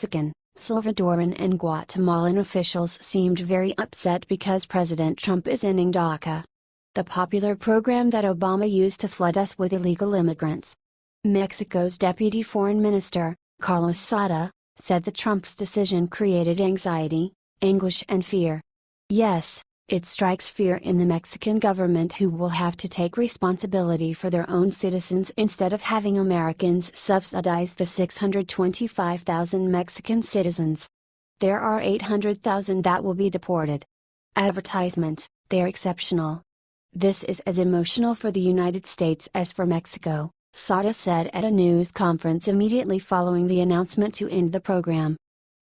Mexican, Salvadoran and Guatemalan officials seemed very upset because President Trump is ending DACA, the popular program that Obama used to flood us with illegal immigrants. Mexico's Deputy Foreign Minister, Carlos Sada, said that Trump's decision created anxiety, anguish and fear. Yes, it strikes fear in the Mexican government, who will have to take responsibility for their own citizens instead of having Americans subsidize the 625,000 Mexican citizens. There are 800,000 that will be deported. Advertisement, they're exceptional. This is as emotional for the United States as for Mexico, Sada said at a news conference immediately following the announcement to end the program.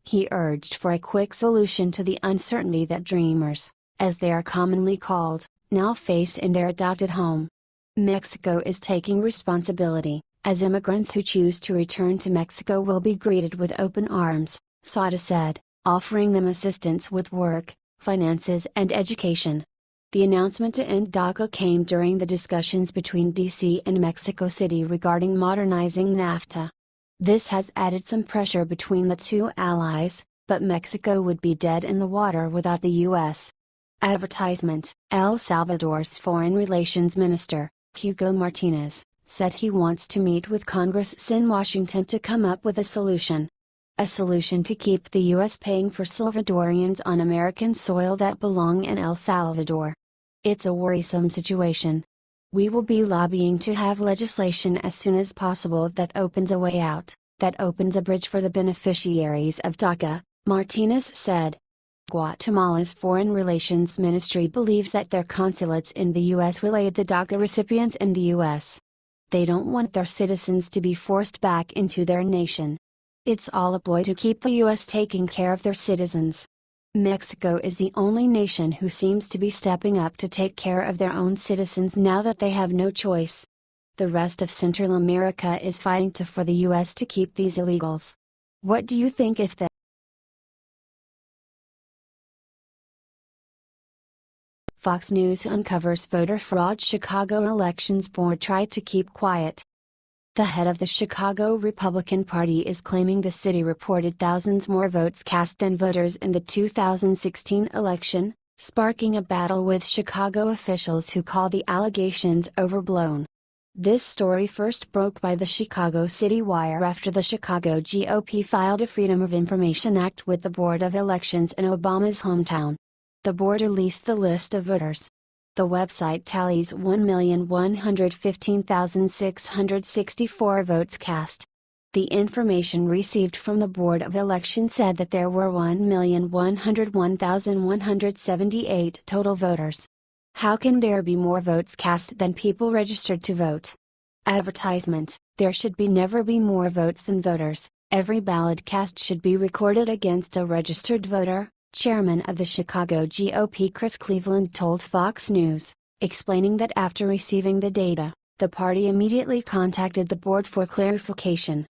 He urged for a quick solution to the uncertainty that dreamers, as they are commonly called, now face in their adopted home. Mexico is taking responsibility, as immigrants who choose to return to Mexico will be greeted with open arms, Sada said, offering them assistance with work, finances and education. The announcement to end DACA came during the discussions between D.C. and Mexico City regarding modernizing NAFTA. This has added some pressure between the two allies, but Mexico would be dead in the water without the U.S. Advertisement, El Salvador's Foreign Relations Minister, Hugo Martinez, said he wants to meet with Congress in Washington to come up with a solution. A solution to keep the U.S. paying for Salvadorians on American soil that belong in El Salvador. It's a worrisome situation. We will be lobbying to have legislation as soon as possible that opens a way out, that opens a bridge for the beneficiaries of DACA, Martinez said. Guatemala's Foreign Relations Ministry believes that their consulates in the U.S. will aid the DACA recipients in the U.S. They don't want their citizens to be forced back into their nation. It's all a ploy to keep the U.S. taking care of their citizens. Mexico is the only nation who seems to be stepping up to take care of their own citizens now that they have no choice. The rest of Central America is fighting for the U.S. to keep these illegals. What do you think if the Fox News uncovers voter fraud? Chicago Elections Board tried to keep quiet. The head of the Chicago Republican Party is claiming the city reported thousands more votes cast than voters in the 2016 election, sparking a battle with Chicago officials who call the allegations overblown. This story first broke by the Chicago City Wire after the Chicago GOP filed a Freedom of Information Act with the Board of Elections in Obama's hometown. The board released the list of voters. The website tallies 1,115,664 votes cast. The information received from the Board of Elections said that there were 1,101,178 total voters. How can there be more votes cast than people registered to vote? Advertisement, there should never be more votes than voters. Every ballot cast should be recorded against a registered voter, Chairman of the Chicago GOP Chris Cleveland told Fox News, explaining that after receiving the data, the party immediately contacted the board for clarification.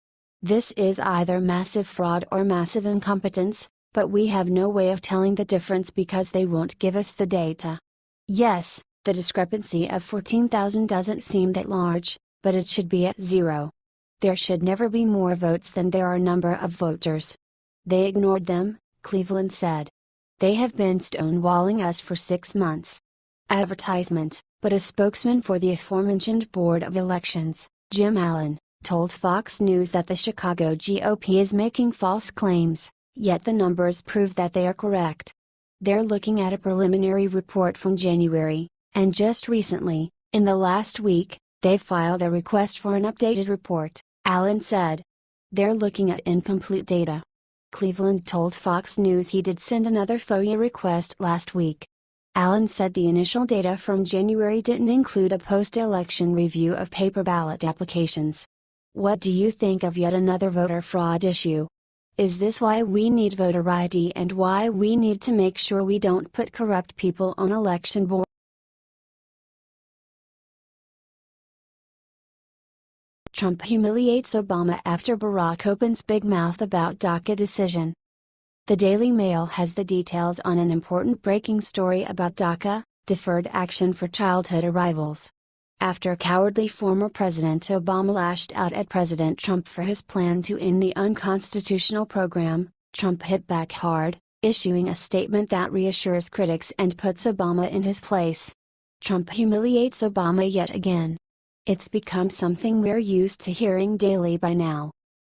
This is either massive fraud or massive incompetence, but we have no way of telling the difference because they won't give us the data. Yes, the discrepancy of 14,000 doesn't seem that large, but it should be at zero. There should never be more votes than there are number of voters. They ignored them, Cleveland said. They have been stonewalling us for 6 months. Advertisement, but a spokesman for the aforementioned Board of Elections, Jim Allen, told Fox News that the Chicago GOP is making false claims, yet the numbers prove that they are correct. They're looking at a preliminary report from January, and just recently, in the last week, they've filed a request for an updated report, Allen said. They're looking at incomplete data. Cleveland told Fox News he did send another FOIA request last week. Allen said the initial data from January didn't include a post-election review of paper ballot applications. What do you think of yet another voter fraud issue? Is this why we need voter ID and why we need to make sure we don't put corrupt people on election boards? Trump humiliates Obama after Barack opens big mouth about DACA decision. The Daily Mail has the details on an important breaking story about DACA, deferred action for childhood arrivals. After cowardly former President Obama lashed out at President Trump for his plan to end the unconstitutional program, Trump hit back hard, issuing a statement that reassures critics and puts Obama in his place. Trump humiliates Obama yet again. It's become something we're used to hearing daily by now.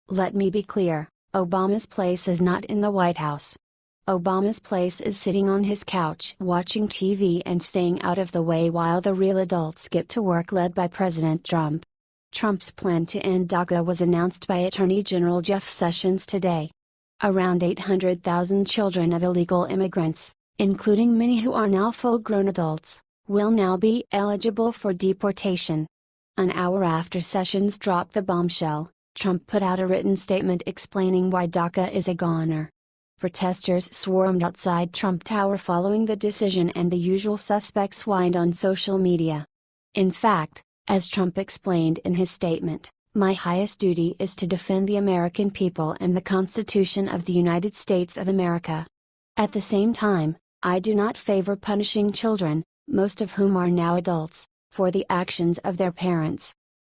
Let me be clear, Obama's place is not in the White House. Obama's place is sitting on his couch watching TV and staying out of the way while the real adults get to work, led by President Trump. Trump's plan to end DACA was announced by Attorney General Jeff Sessions today. Around 800,000 children of illegal immigrants, including many who are now full-grown adults, will now be eligible for deportation. An hour after Sessions dropped the bombshell, Trump put out a written statement explaining why DACA is a goner. Protesters swarmed outside Trump Tower following the decision, and the usual suspects whined on social media. In fact, as Trump explained in his statement, "My highest duty is to defend the American people and the Constitution of the United States of America. At the same time, I do not favor punishing children, most of whom are now adults, for the actions of their parents.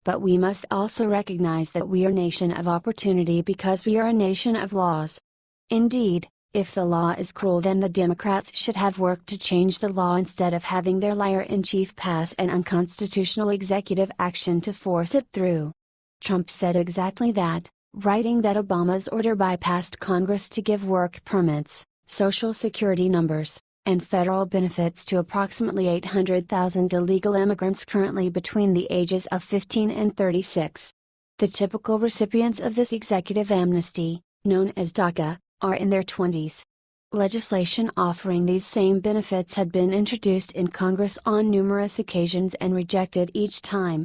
But we must also recognize that we are a nation of opportunity because we are a nation of laws. Indeed, if the law is cruel, then the Democrats should have worked to change the law instead of having their liar-in-chief pass an unconstitutional executive action to force it through." Trump said exactly that, writing that Obama's order bypassed Congress to give work permits, Social Security numbers, and federal benefits to approximately 800,000 illegal immigrants currently between the ages of 15 and 36. The typical recipients of this executive amnesty, known as DACA, are in their 20s. Legislation offering these same benefits had been introduced in Congress on numerous occasions and rejected each time.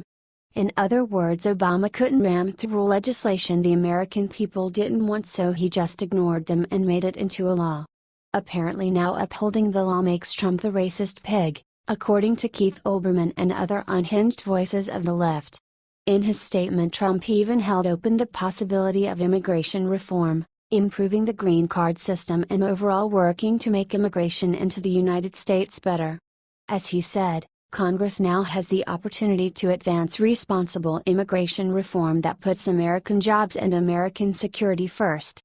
In other words, Obama couldn't ram through legislation the American people didn't want, so he just ignored them and made it into a law. Apparently now upholding the law makes Trump a racist pig, according to Keith Olbermann and other unhinged voices of the left. In his statement, Trump even held open the possibility of immigration reform, improving the green card system and overall working to make immigration into the United States better. As he said, Congress now has the opportunity to advance responsible immigration reform that puts American jobs and American security first.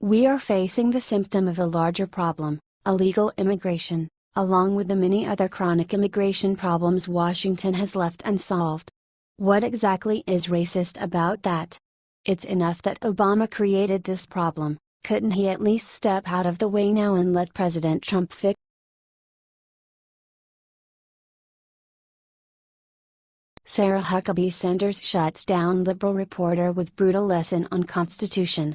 "We are facing the symptom of a larger problem, illegal immigration, along with the many other chronic immigration problems Washington has left unsolved. What exactly is racist about that? It's enough that Obama created this problem. Couldn't he at least step out of the way now and let President Trump fix?" Sarah Huckabee Sanders shuts down liberal reporter with brutal lesson on Constitution.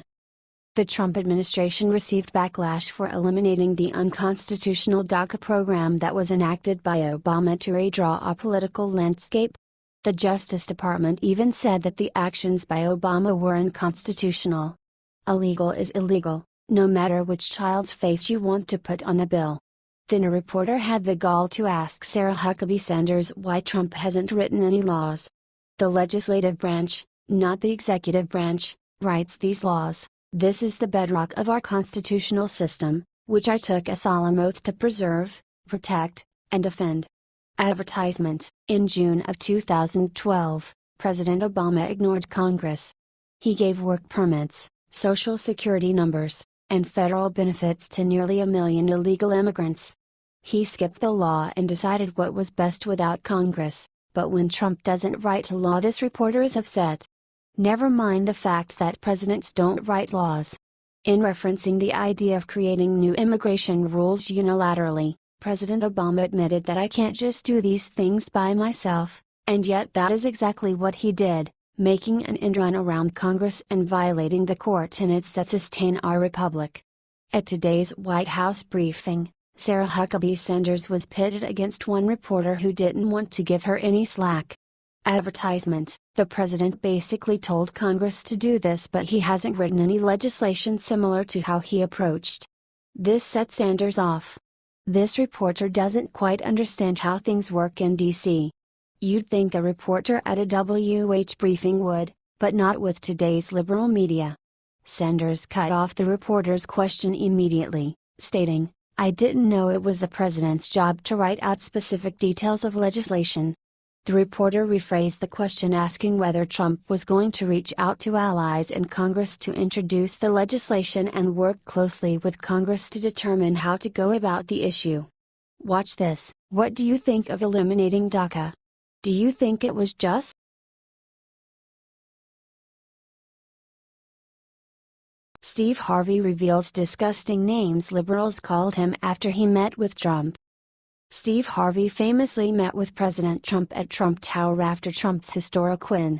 The Trump administration received backlash for eliminating the unconstitutional DACA program that was enacted by Obama to redraw our political landscape. The Justice Department even said that the actions by Obama were unconstitutional. Illegal is illegal, no matter which child's face you want to put on the bill. Then a reporter had the gall to ask Sarah Huckabee Sanders why Trump hasn't written any laws. "The legislative branch, not the executive branch, writes these laws. This is the bedrock of our constitutional system, which I took a solemn oath to preserve, protect, and defend." Advertisement. In June of 2012, President Obama ignored Congress. He gave work permits, Social Security numbers, and federal benefits to nearly 1 million illegal immigrants. He skipped the law and decided what was best without Congress, but when Trump doesn't write a law, this reporter is upset. Never mind the fact that presidents don't write laws. In referencing the idea of creating new immigration rules unilaterally, President Obama admitted that "I can't just do these things by myself," and yet that is exactly what he did, making an end run around Congress and violating the core tenets that sustain our republic. At today's White House briefing, Sarah Huckabee Sanders was pitted against one reporter who didn't want to give her any slack. Advertisement. The president basically told Congress to do this, but he hasn't written any legislation similar to how he approached. This set Sanders off. This reporter doesn't quite understand how things work in D.C. You'd think a reporter at a WH briefing would, but not with today's liberal media. Sanders cut off the reporter's question immediately, stating, "I didn't know it was the president's job to write out specific details of legislation." The reporter rephrased the question, asking whether Trump was going to reach out to allies in Congress to introduce the legislation and work closely with Congress to determine how to go about the issue. Watch this. What do you think of eliminating DACA? Do you think it was just? Steve Harvey reveals disgusting names liberals called him after he met with Trump. Steve Harvey famously met with President Trump at Trump Tower after Trump's historic win.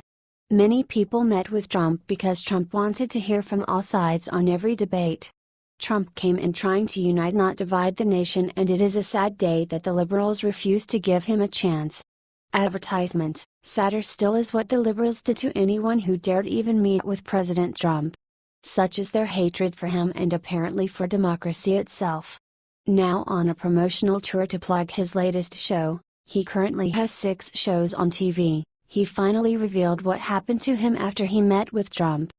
Many people met with Trump because Trump wanted to hear from all sides on every debate. Trump came in trying to unite, not divide the nation, and it is a sad day that the liberals refused to give him a chance. Advertisement. Sadder still is what the liberals did to anyone who dared even meet with President Trump. Such is their hatred for him and apparently for democracy itself. Now on a promotional tour to plug his latest show, he currently has 6 shows on TV, he finally revealed what happened to him after he met with Trump.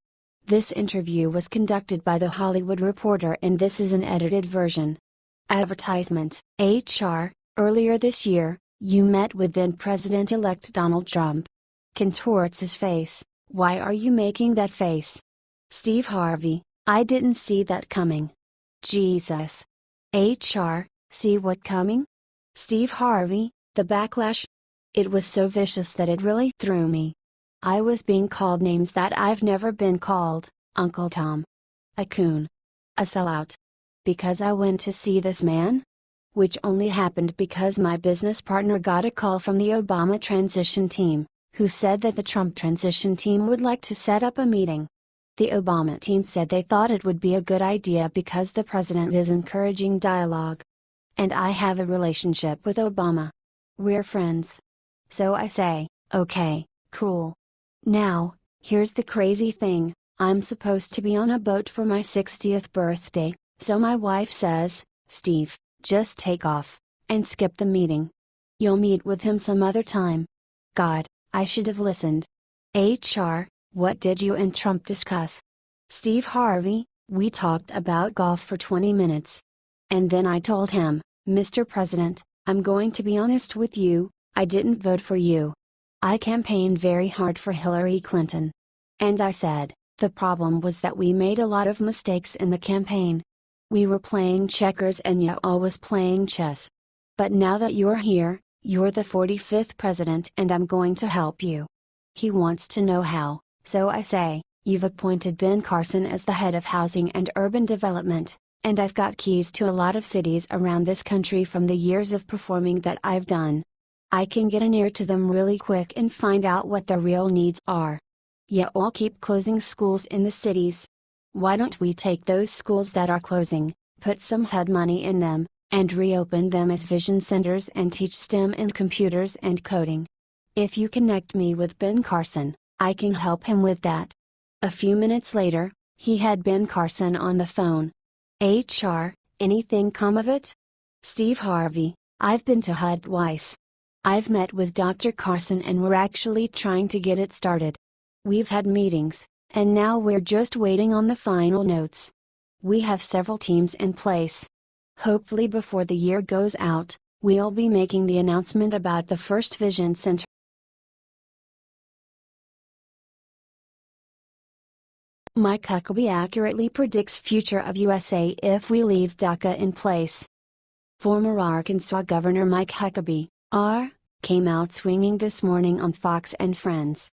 This interview was conducted by The Hollywood Reporter and this is an edited version. Advertisement. HR. Earlier this year, you met with then-President-elect Donald Trump. Contorts his face. Why are you making that face? Steve Harvey. I didn't see that coming. Jesus. HR, see what coming? Steve Harvey, the backlash? It was so vicious that it really threw me. I was being called names that I've never been called, Uncle Tom. A coon. A sellout. Because I went to see this man? Which only happened because my business partner got a call from the Obama transition team, who said that the Trump transition team would like to set up a meeting. The Obama team said they thought it would be a good idea because the president is encouraging dialogue. And I have a relationship with Obama. We're friends. So I say, okay, cool. Now, here's the crazy thing, I'm supposed to be on a boat for my 60th birthday, so my wife says, Steve, just take off, and skip the meeting. You'll meet with him some other time. God, I should have listened. HR. What did you and Trump discuss? Steve Harvey, we talked about golf for 20 minutes. And then I told him, Mr. President, I'm going to be honest with you, I didn't vote for you. I campaigned very hard for Hillary Clinton. And I said, the problem was that we made a lot of mistakes in the campaign. We were playing checkers and you all was playing chess. But now that you're here, you're the 45th president and I'm going to help you. He wants to know how. So I say, you've appointed Ben Carson as the head of housing and urban development, and I've got keys to a lot of cities around this country from the years of performing that I've done. I can get an ear to them really quick and find out what their real needs are. Yeah, I'll keep closing schools in the cities. Why don't we take those schools that are closing, put some HUD money in them, and reopen them as vision centers and teach STEM and computers and coding? If you connect me with Ben Carson, I can help him with that. A few minutes later, he had Ben Carson on the phone. HR, anything come of it? Steve Harvey, I've been to HUD twice. I've met with Dr. Carson and we're actually trying to get it started. We've had meetings, and now we're just waiting on the final notes. We have several teams in place. Hopefully before the year goes out, we'll be making the announcement about the first Vision Center. Mike Huckabee accurately predicts future of USA if we leave DACA in place. Former Arkansas Governor Mike Huckabee, R., came out swinging this morning on Fox and Friends.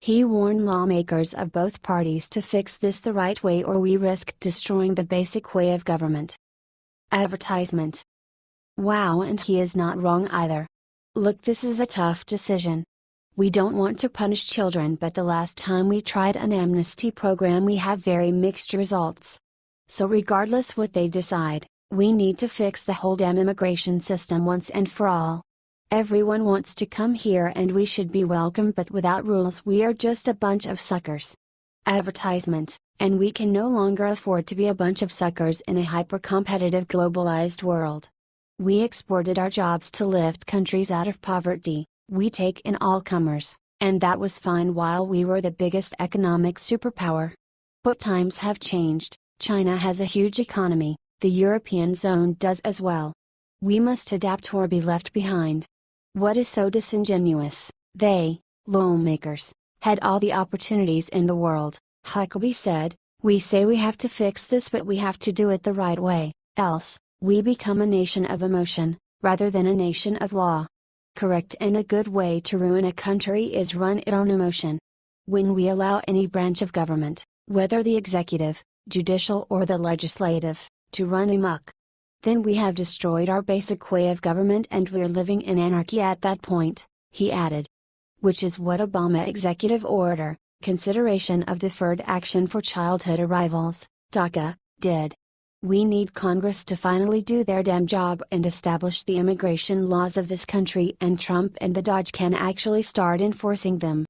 He warned lawmakers of both parties to fix this the right way or we risk destroying the basic way of government. Advertisement. Wow, and he is not wrong either. Look, this is a tough decision. We don't want to punish children, but the last time we tried an amnesty program we have very mixed results. So regardless what they decide, we need to fix the whole damn immigration system once and for all. Everyone wants to come here and we should be welcome, but without rules we are just a bunch of suckers. Advertisement, and we can no longer afford to be a bunch of suckers in a hyper-competitive globalized world. We exported our jobs to lift countries out of poverty. We take in all comers, and that was fine while we were the biggest economic superpower. But times have changed, China has a huge economy, the European zone does as well. We must adapt or be left behind. What is so disingenuous? They, lawmakers, had all the opportunities in the world, Huckabee said. We say we have to fix this, but we have to do it the right way, else, we become a nation of emotion, rather than a nation of law. Correct. And a good way to ruin a country is run it on emotion. When we allow any branch of government, whether the executive, judicial or the legislative, to run amok, then we have destroyed our basic way of government and we're living in anarchy at that point, he added. Which is what Obama Executive Order, Consideration of Deferred Action for Childhood Arrivals, DACA, did. We need Congress to finally do their damn job and establish the immigration laws of this country, and Trump and the Dodge can actually start enforcing them.